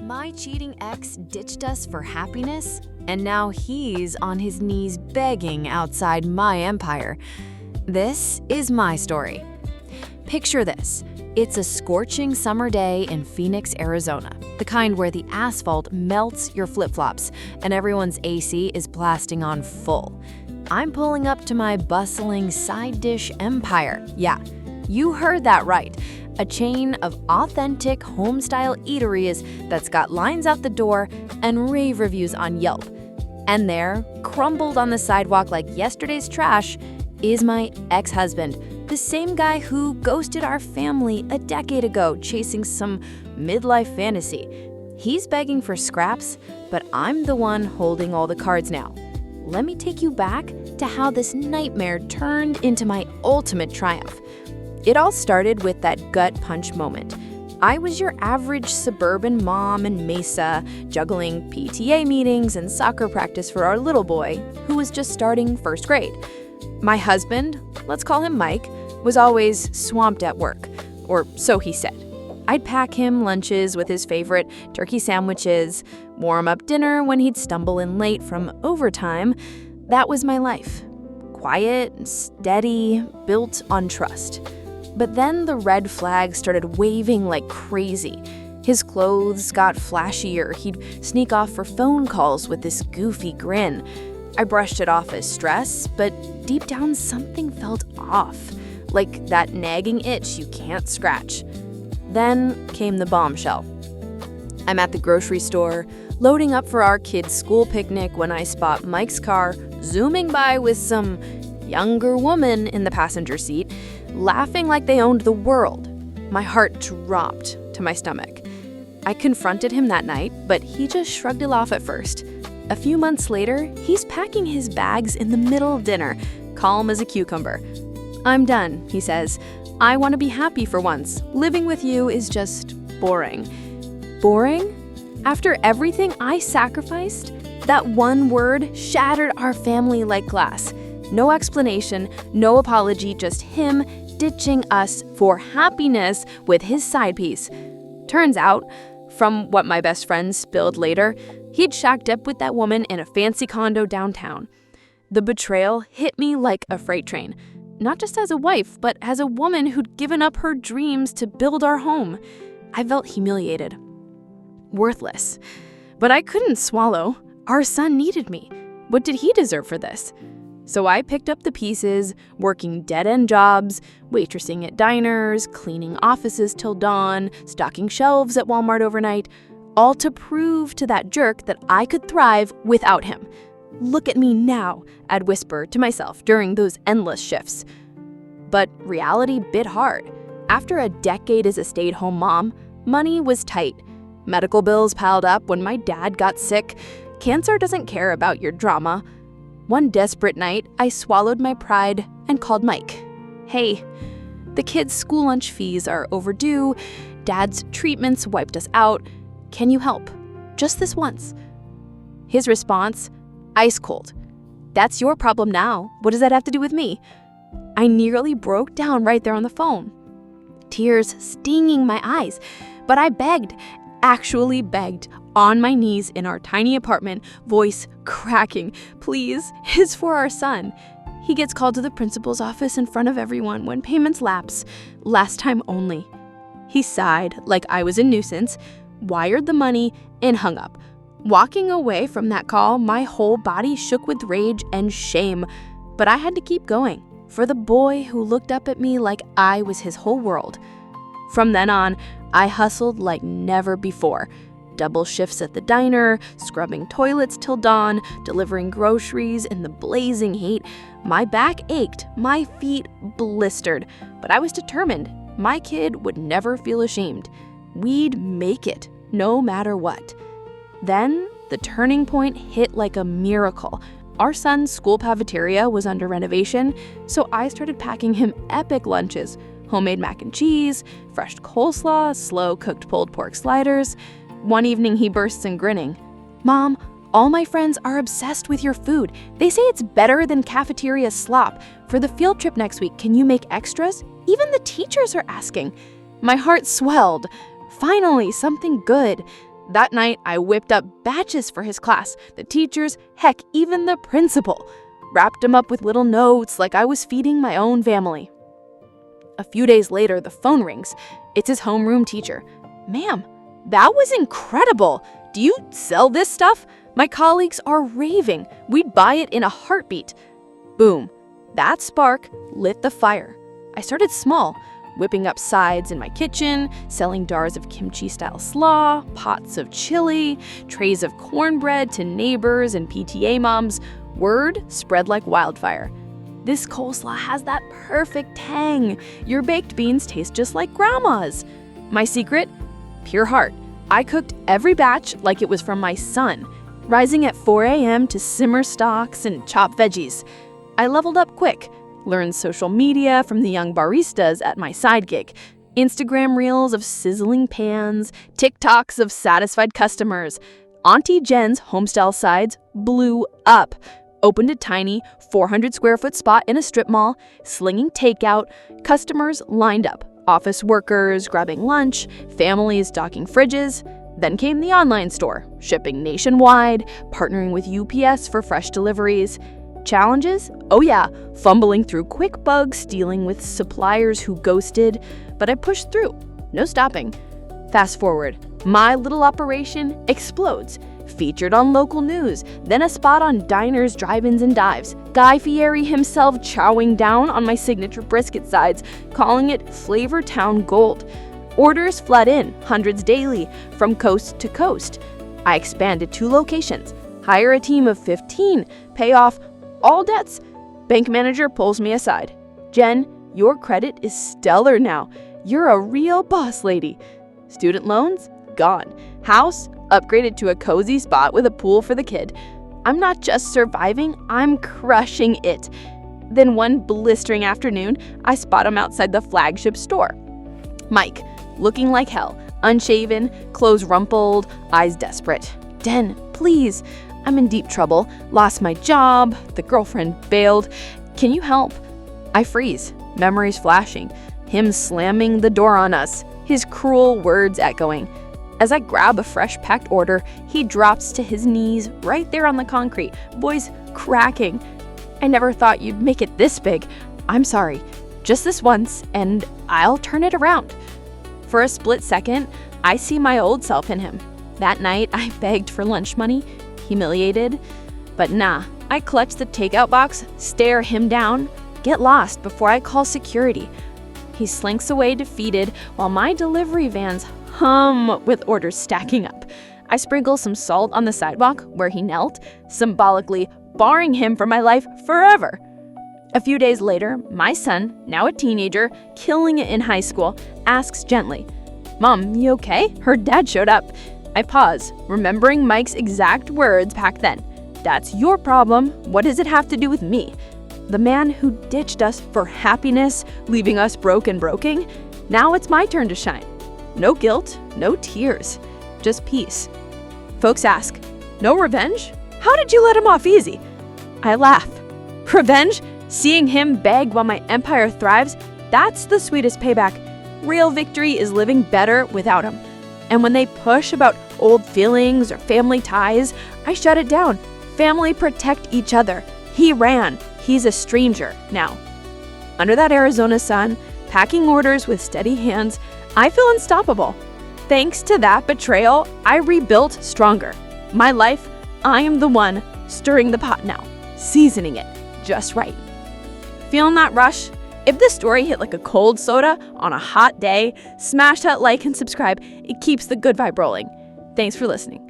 My cheating ex ditched us for happiness, and now he's on his knees begging outside my empire. This is my story. Picture this. It's a scorching summer day in Phoenix, Arizona, the kind where the asphalt melts your flip-flops and everyone's AC is blasting on full. I'm pulling up to my bustling side dish empire. Yeah, you heard that right. A chain of authentic home-style eateries that's got lines out the door and rave reviews on Yelp. And there, crumbled on the sidewalk like yesterday's trash, is my ex-husband, the same guy who ghosted our family a decade ago chasing some midlife fantasy. He's begging for scraps, but I'm the one holding all the cards now. Let me take you back to how this nightmare turned into my ultimate triumph. It all started with that gut punch moment. I was your average suburban mom in Mesa, juggling PTA meetings and soccer practice for our little boy, who was just starting first grade. My husband, let's call him Mike, was always swamped at work, or so he said. I'd pack him lunches with his favorite turkey sandwiches, warm up dinner when he'd stumble in late from overtime. That was my life. Quiet, steady, built on trust. But then the red flag started waving like crazy. His clothes got flashier. He'd sneak off for phone calls with this goofy grin. I brushed it off as stress, but deep down something felt off, like that nagging itch you can't scratch. Then came the bombshell. I'm at the grocery store, loading up for our kids' school picnic when I spot Mike's car zooming by with some younger woman in the passenger seat, laughing like they owned the world. My heart dropped to my stomach. I confronted him that night, but he just shrugged it off at first. A few months later, he's packing his bags in the middle of dinner, calm as a cucumber. "I'm done," he says. "I want to be happy for once. Living with you is just boring." Boring? After everything I sacrificed? That one word shattered our family like glass. No explanation, no apology, just him ditching us for happiness with his side piece. Turns out, from what my best friend spilled later, he'd shacked up with that woman in a fancy condo downtown. The betrayal hit me like a freight train, not just as a wife, but as a woman who'd given up her dreams to build our home. I felt humiliated, worthless. But I couldn't swallow. Our son needed me. What did he deserve for this? So I picked up the pieces, working dead-end jobs, waitressing at diners, cleaning offices till dawn, stocking shelves at Walmart overnight, all to prove to that jerk that I could thrive without him. "Look at me now," I'd whisper to myself during those endless shifts. But reality bit hard. After a decade as a stay-at-home mom, money was tight. Medical bills piled up when my dad got sick. Cancer doesn't care about your drama. One desperate night, I swallowed my pride and called Mike. "Hey, the kids' school lunch fees are overdue. Dad's treatments wiped us out. Can you help? Just this once." His response, ice cold. "That's your problem now. What does that have to do with me?" I nearly broke down right there on the phone. Tears stinging my eyes, but I begged, actually begged, on my knees in our tiny apartment, voice cracking. "Please, it's for our son. He gets called to the principal's office in front of everyone when payments lapse. Last time only." He sighed like I was a nuisance, wired the money, and hung up. Walking away from that call, my whole body shook with rage and shame, but I had to keep going for the boy who looked up at me like I was his whole world. From then on, I hustled like never before. Double shifts at the diner, scrubbing toilets till dawn, delivering groceries in the blazing heat. My back ached, my feet blistered, but I was determined. My kid would never feel ashamed. We'd make it, no matter what. Then, the turning point hit like a miracle. Our son's school cafeteria was under renovation, so I started packing him epic lunches. Homemade mac and cheese, fresh coleslaw, slow-cooked pulled pork sliders. One evening he bursts in grinning. "Mom, all my friends are obsessed with your food. They say it's better than cafeteria slop. For the field trip next week, can you make extras? Even the teachers are asking." My heart swelled. Finally, something good. That night, I whipped up batches for his class, the teachers, heck, even the principal. Wrapped him up with little notes like I was feeding my own family. A few days later, the phone rings. It's his homeroom teacher. "Ma'am, that was incredible. Do you sell this stuff? My colleagues are raving. We'd buy it in a heartbeat." Boom. That spark lit the fire. I started small, whipping up sides in my kitchen, selling jars of kimchi-style slaw, pots of chili, trays of cornbread to neighbors and PTA moms. Word spread like wildfire. "This coleslaw has that perfect tang. Your baked beans taste just like grandma's." My secret? Pure heart. I cooked every batch like it was from my son, rising at 4 a.m. to simmer stocks and chop veggies. I leveled up quick, learned social media from the young baristas at my side gig, Instagram reels of sizzling pans, TikToks of satisfied customers. Auntie Jen's homestyle sides blew up. Opened a tiny 400 square foot spot in a strip mall, slinging takeout, customers lined up, office workers grabbing lunch, families stocking fridges. Then came the online store, shipping nationwide, partnering with UPS for fresh deliveries. Challenges? Oh yeah, fumbling through QuickBooks, dealing with suppliers who ghosted, but I pushed through, no stopping. Fast forward, my little operation explodes. Featured on local news, then a spot on diners, drive-ins, and dives. Guy Fieri himself chowing down on my signature brisket sides, calling it Flavor Town Gold. Orders flood in, hundreds daily, from coast to coast. I expanded 2 locations, hire a team of 15, pay off all debts. Bank manager pulls me aside. "Jen, your credit is stellar now. You're a real boss lady." Student loans? Gone. House? Upgraded to a cozy spot with a pool for the kid. I'm not just surviving, I'm crushing it. Then one blistering afternoon, I spot him outside the flagship store. Mike, looking like hell, unshaven, clothes rumpled, eyes desperate. "Den, please, I'm in deep trouble. Lost my job, the girlfriend bailed. Can you help?" I freeze, memories flashing, him slamming the door on us, his cruel words echoing. As I grab a fresh packed order, he drops to his knees right there on the concrete, voice cracking. "I never thought you'd make it this big. I'm sorry. Just this once, and I'll turn it around." For a split second, I see my old self in him. That night, I begged for lunch money, humiliated. But nah, I clutch the takeout box, stare him down, get lost before I call security. He slinks away defeated while my delivery vans hum with orders stacking up. I sprinkle some salt on the sidewalk where he knelt, symbolically barring him from my life forever. A few days later, my son, now a teenager, killing it in high school, asks gently, "Mom, you okay? Her dad showed up." I pause, remembering Mike's exact words back then. "That's your problem. What does it have to do with me?" The man who ditched us for happiness, leaving us broken. Now it's my turn to shine. No guilt, no tears, just peace. Folks ask, "No revenge? How did you let him off easy?" I laugh. Revenge? Seeing him beg while my empire thrives? That's the sweetest payback. Real victory is living better without him. And when they push about old feelings or family ties, I shut it down. Family protect each other. He ran. He's a stranger now. Under that Arizona sun, packing orders with steady hands, I feel unstoppable. Thanks to that betrayal, I rebuilt stronger. My life, I am the one stirring the pot now, seasoning it just right. Feeling that rush? If this story hit like a cold soda on a hot day, smash that like and subscribe. It keeps the good vibe rolling. Thanks for listening.